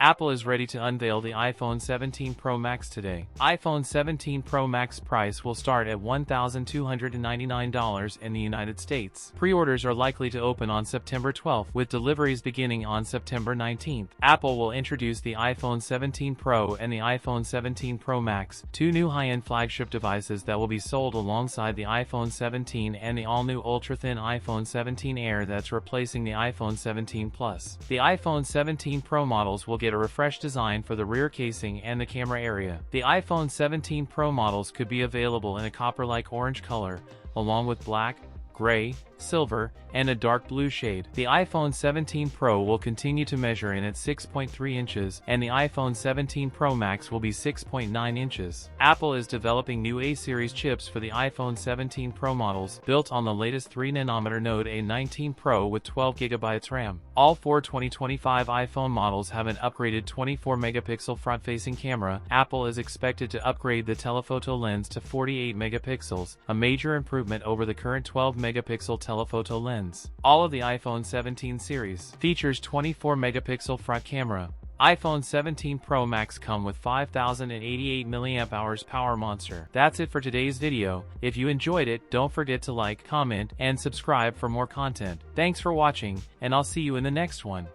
Apple is ready to unveil the iPhone 17 Pro Max today. iPhone 17 Pro Max price will start at $1,299 in the United States. Pre-orders are likely to open on September 12th, with deliveries beginning on September 19th. Apple will introduce the iPhone 17 Pro and the iPhone 17 Pro Max, two new high-end flagship devices that will be sold alongside the iPhone 17 and the all-new ultra-thin iPhone 17 Air that's replacing the iPhone 17 Plus. The iPhone 17 Pro models will get a refreshed design for the rear casing and the camera area. The iPhone 17 Pro models could be available in a copper-like orange color, along with black, gray, silver, and a dark blue shade. The iPhone 17 Pro will continue to measure in at 6.3 inches, and the iPhone 17 Pro Max will be 6.9 inches. Apple is developing new A-series chips for the iPhone 17 Pro models, built on the latest 3nm node A19 Pro with 12GB RAM. All four 2025 iPhone models have an upgraded 24-megapixel front-facing camera. Apple is expected to upgrade the telephoto lens to 48 megapixels, a major improvement over the current 12-megapixel telephoto lens. All of the iPhone 17 series features 24-megapixel front camera. iPhone 17 Pro Max come with 5088 mAh power monster. That's it for today's video. If you enjoyed it, don't forget to like, comment, and subscribe for more content. Thanks for watching, and I'll see you in the next one.